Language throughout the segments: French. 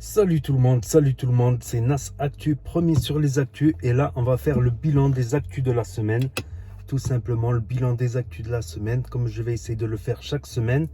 salut tout le monde, c'est Nas Actu, premier sur les actus. Et là, on va faire le bilan des actus de la semaine. Tout simplement, le bilan des actus de la semaine, comme je vais essayer de le faire chaque semaine.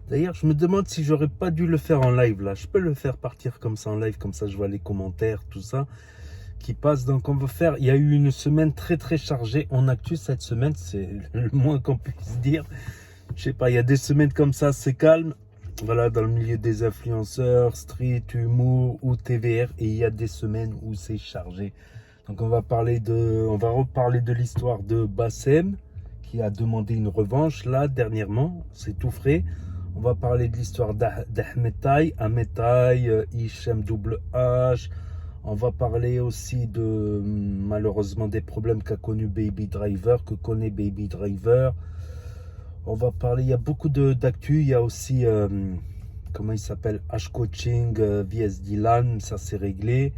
D'ailleurs, je me demande si j'aurais pas dû le faire en live là. Je peux le faire partir comme ça en live, comme ça je vois les commentaires, tout ça qui passe. Donc on va faire, il y a eu une semaine très chargée en actu cette semaine, c'est le moins qu'on puisse dire. Je sais pas, il y a des semaines comme ça, c'est calme. Voilà, dans le milieu des influenceurs, street, humour ou TVR, et il y a des semaines où c'est chargé. Donc on va reparler de l'histoire de Bassem qui a demandé une revanche là dernièrement, c'est tout frais. On va parler de l'histoire d'Ahmed Taï, Hicham Double H. On va parler aussi de malheureusement des problèmes qu'a connu Baby Driver, que connaît Baby Driver. On va parler, il y a beaucoup d'actu, il y a aussi, comment il s'appelle, H-Coaching, VS Dylan, ça c'est réglé.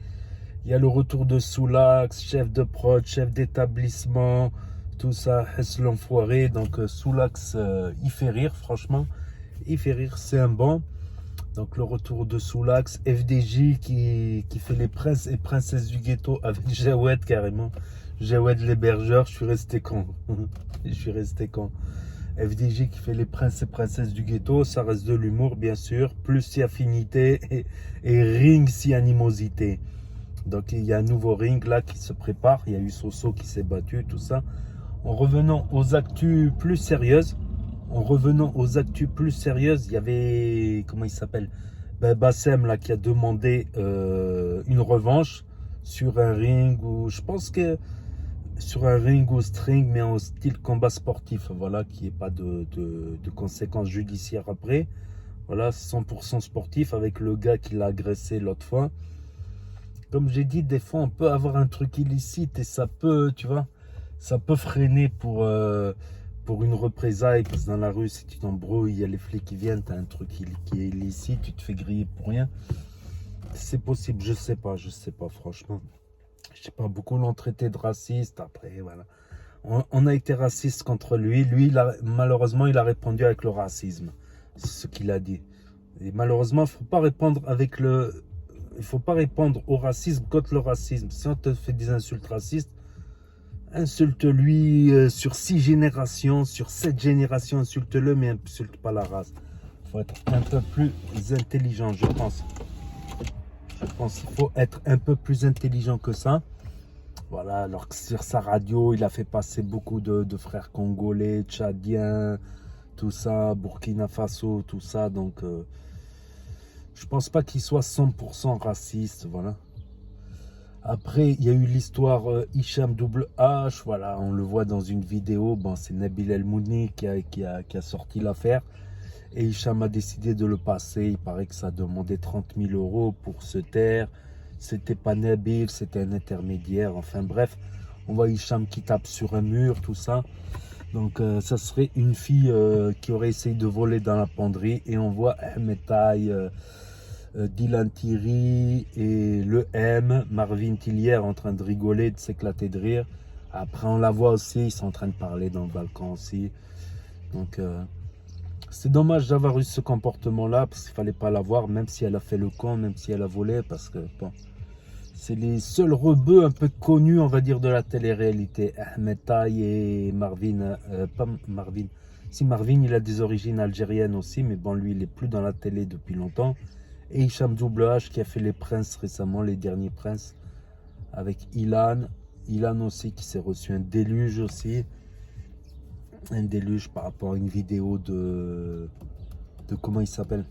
Il y a le retour de Soulax, chef de prod, chef d'établissement, tout ça, Hess l'enfoiré. Donc Soulax, il fait rire, franchement, il fait rire, c'est un bon. Donc le retour de Soulax, FDJ qui fait les princes et princesses du ghetto avec Jawed carrément. Jawed l'hébergeur, je suis resté con. Je suis resté con. FDJ qui fait les princes et princesses du ghetto, ça reste de l'humour bien sûr, plus si affinité et ring si animosité. Donc il y a un nouveau ring là qui se prépare, il y a eu Soso qui s'est battu, tout ça. En revenant aux actus plus sérieuses, il y avait, comment il s'appelle, Bassem là qui a demandé une revanche sur un ring où je pense que sur un ring ou string, mais en style combat sportif, voilà, qui n'y ait pas de conséquences judiciaires après. Voilà, 100% sportif avec le gars qui l'a agressé l'autre fois. Comme j'ai dit, des fois on peut avoir un truc illicite et ça peut, tu vois, ça peut freiner pour une représailles. Parce que dans la rue, si tu t'embrouilles, il y a les flics qui viennent, tu as un truc qui est illicite, tu te fais griller pour rien. C'est possible, je sais pas franchement. Je sais pas, beaucoup l'ont traité de raciste. Après, voilà. On a été raciste contre lui. Lui, malheureusement, il a répondu avec le racisme. C'est ce qu'il a dit. Et malheureusement, il faut pas répondre au racisme contre le racisme. Si on te fait des insultes racistes, insulte-lui sur 6 générations, sur 7 générations, insulte-le, mais insulte pas la race. Il faut être un peu plus intelligent, je pense. Je pense qu'il faut être un peu plus intelligent que ça. Voilà, alors que sur sa radio, il a fait passer beaucoup de frères congolais, tchadiens, tout ça, Burkina Faso, tout ça. Donc, je pense pas qu'il soit 100% raciste, voilà. Après, il y a eu l'histoire Hicham Double H, voilà, on le voit dans une vidéo. Bon, c'est Nabil El Mouni qui a sorti l'affaire. Et Hicham a décidé de le passer. Il paraît que ça demandait 30 000 € pour se taire. C'était pas Nabil, c'était un intermédiaire. Enfin bref, on voit Hicham qui tape sur un mur, tout ça. Donc ça serait une fille qui aurait essayé de voler dans la penderie. Et on voit Ahmed Taï, Dylan Thierry et le M, Marvin Tillière en train de rigoler, de s'éclater de rire. Après on la voit aussi, ils sont en train de parler dans le balcon aussi. Donc... c'est dommage d'avoir eu ce comportement-là, parce qu'il fallait pas l'avoir, même si elle a fait le con, même si elle a volé, parce que bon, c'est les seuls rebeux un peu connus, on va dire, de la télé-réalité. Ahmed Taï et Marvin, pas Marvin, si Marvin, il a des origines algériennes aussi, mais bon, lui, il est plus dans la télé depuis longtemps. Et Hicham Double H qui a fait les Princes récemment, les derniers Princes, avec Ilan aussi qui s'est reçu un déluge aussi. Un déluge par rapport à une vidéo de comment il s'appelle,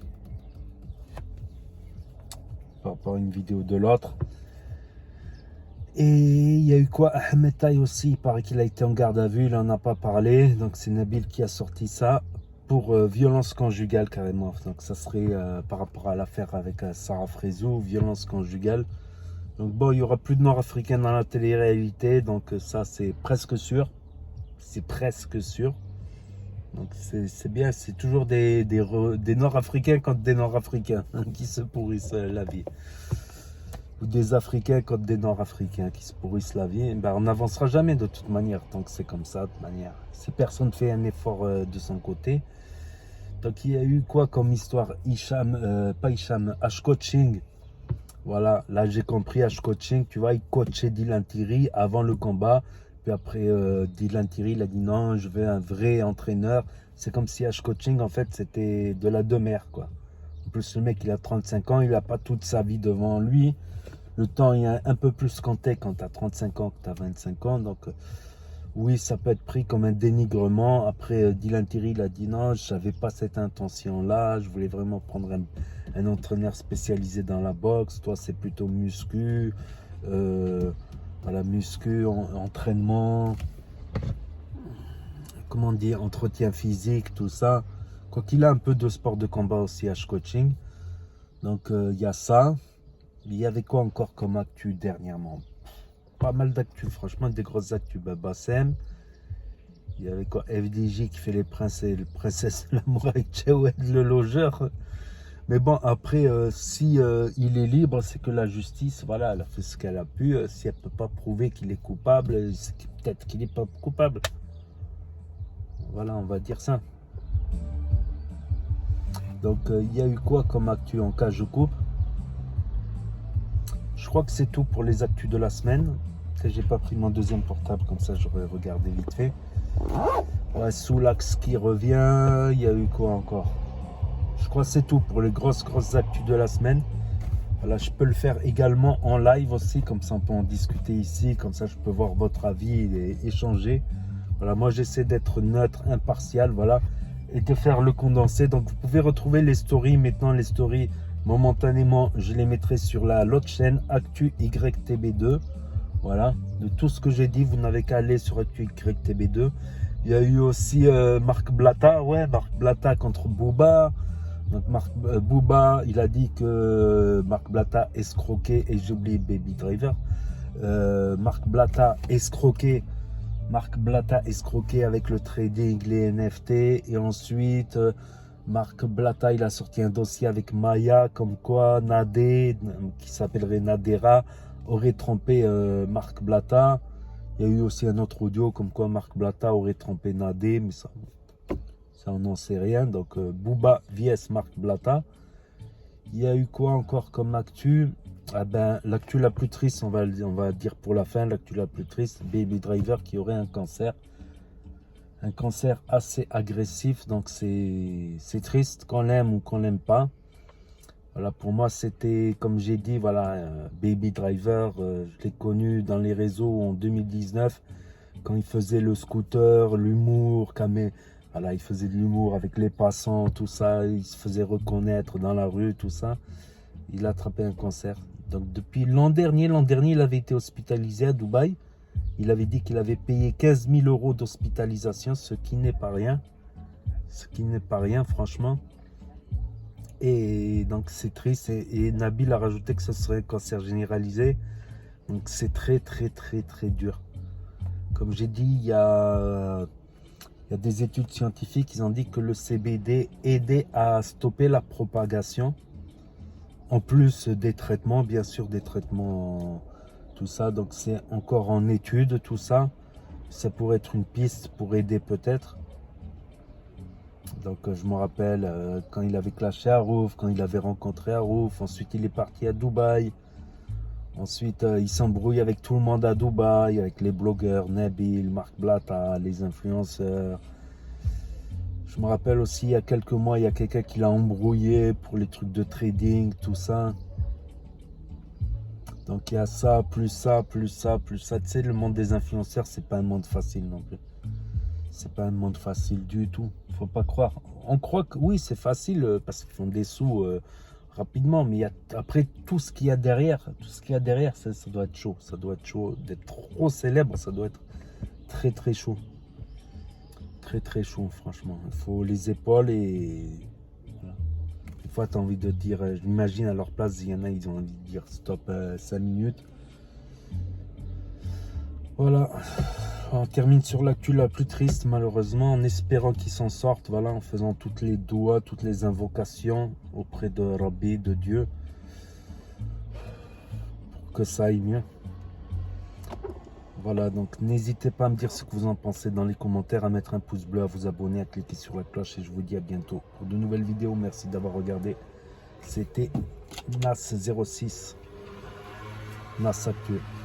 par rapport à une vidéo de l'autre. Et il y a eu quoi, Ahmed Taï aussi, il paraît qu'il a été en garde à vue, il en a pas parlé, donc c'est Nabil qui a sorti ça pour violence conjugale carrément. Donc ça serait par rapport à l'affaire avec Sarah Frézou, violence conjugale. Donc bon, il y aura plus de Nord-Africains dans la télé-réalité, donc ça c'est presque sûr. C'est presque sûr. Donc c'est bien, c'est toujours des Nord-Africains contre des Nord-Africains qui se pourrissent la vie. Ou des Africains contre des Nord-Africains qui se pourrissent la vie. Ben, on n'avancera jamais de toute manière, tant que c'est comme ça, de toute manière. Si personne ne fait un effort de son côté. Donc il y a eu quoi comme histoire, Hicham, pas Hicham, H-Coaching Voilà, là j'ai compris H-Coaching, tu vois, il coachait Dylan Thierry avant le combat. Puis après, Dylan Thierry, il a dit non, je veux un vrai entraîneur. C'est comme si H-Coaching, en fait, c'était de la demeure, quoi. En plus, le mec, il a 35 ans, il n'a pas toute sa vie devant lui. Le temps, il est un peu plus compté quand tu as 35 ans que tu as 25 ans. Donc, oui, ça peut être pris comme un dénigrement. Après, Dylan Thierry, il a dit non, je n'avais pas cette intention-là. Je voulais vraiment prendre un entraîneur spécialisé dans la boxe. Toi, c'est plutôt muscu. Voilà, muscu, entraînement, comment dire, entretien physique, tout ça. Quoi qu'il a un peu de sport de combat aussi, H-Coaching. Donc, il y a ça. Il y avait quoi encore comme actu dernièrement? Pas mal d'actu, franchement, des grosses actus. Bassem. Il y avait quoi? FDJ qui fait les princes et les princesses de l'amour avec Chewed, le logeur. Mais bon, après, si il est libre, c'est que la justice, voilà, elle a fait ce qu'elle a pu. Si elle ne peut pas prouver qu'il est coupable, c'est peut-être qu'il n'est pas coupable. Voilà, on va dire ça. Donc, il y a eu quoi comme actu en cas je coupe? Je crois que c'est tout pour les actus de la semaine. J'ai pas pris mon deuxième portable, comme ça j'aurais regardé vite fait. Ouais, Soulax qui revient. Il y a eu quoi encore? Je crois que c'est tout pour les grosses actus de la semaine. Voilà, je peux le faire également en live aussi, comme ça on peut en discuter ici, comme ça je peux voir votre avis et échanger. Voilà, moi j'essaie d'être neutre, impartial, voilà, et de faire le condensé. Donc vous pouvez retrouver les stories. Maintenant les stories, momentanément, je les mettrai sur l'autre chaîne, Actu YTB2. Voilà, de tout ce que j'ai dit, vous n'avez qu'à aller sur Actu YTB2. Il y a eu aussi Marc Blatta, ouais, Marc Blatta contre Booba. Donc Booba, il a dit que Marc Blatta escroquait, et j'oublie Baby Driver. Marc Blatta escroquait avec le trading, les NFT. Et ensuite, Marc Blatta, il a sorti un dossier avec Maya, comme quoi Nadé, qui s'appellerait Nadera, aurait trompé Marc Blatta. Il y a eu aussi un autre audio comme quoi Marc Blatta aurait trompé Nadé, mais ça on n'en sait rien. Donc Booba vs Marc Blatta. Il y a eu quoi encore comme actu? Ah ben, l'actu la plus triste, on va dire pour la fin, l'actu la plus triste, Baby Driver qui aurait un cancer assez agressif. Donc c'est triste, qu'on l'aime ou qu'on l'aime pas. Voilà, pour moi c'était, comme j'ai dit, voilà, Baby Driver, je l'ai connu dans les réseaux en 2019 quand il faisait le scooter, l'humour, voilà, il faisait de l'humour avec les passants, tout ça, il se faisait reconnaître dans la rue, tout ça. Il a attrapé un cancer. Donc depuis l'an dernier, il avait été hospitalisé à Dubaï. Il avait dit qu'il avait payé 15 000 € d'hospitalisation, ce qui n'est pas rien. Franchement. Et donc c'est triste. Et Nabil a rajouté que ce serait un cancer généralisé. Donc c'est très dur. Comme j'ai dit, il y a des études scientifiques qui ont dit que le CBD aidait à stopper la propagation. En plus des traitements, bien sûr, des traitements, tout ça. Donc c'est encore en étude, tout ça. Ça pourrait être une piste pour aider peut-être. Donc je me rappelle quand il avait clashé Harouf, quand il avait rencontré Harouf. Ensuite il est parti à Dubaï. Ensuite, il s'embrouille avec tout le monde à Dubaï, avec les blogueurs, Nabil, Marc Blatta, les influenceurs. Je me rappelle aussi, il y a quelques mois, il y a quelqu'un qui l'a embrouillé pour les trucs de trading, tout ça. Donc il y a ça, plus ça. Tu sais, le monde des influenceurs, c'est pas un monde facile non plus. C'est pas un monde facile du tout. Faut pas croire. On croit que oui, c'est facile parce qu'ils font des sous rapidement, mais après tout ce qu'il y a derrière, ça doit être chaud. Ça doit être chaud. D'être trop célèbre, ça doit être très chaud. Très chaud, franchement. Il faut les épaules et voilà. Des fois, tu as envie de dire, j'imagine à leur place, il y en a, ils ont envie de dire stop 5 minutes. Voilà. On termine sur l'actu la plus triste, malheureusement, en espérant qu'ils s'en sortent, voilà, en faisant toutes les doigts, toutes les invocations auprès de Rabbi, de Dieu, pour que ça aille mieux. Voilà, donc n'hésitez pas à me dire ce que vous en pensez dans les commentaires, à mettre un pouce bleu, à vous abonner, à cliquer sur la cloche et je vous dis à bientôt pour de nouvelles vidéos. Merci d'avoir regardé. C'était Nas06. Nas Actu.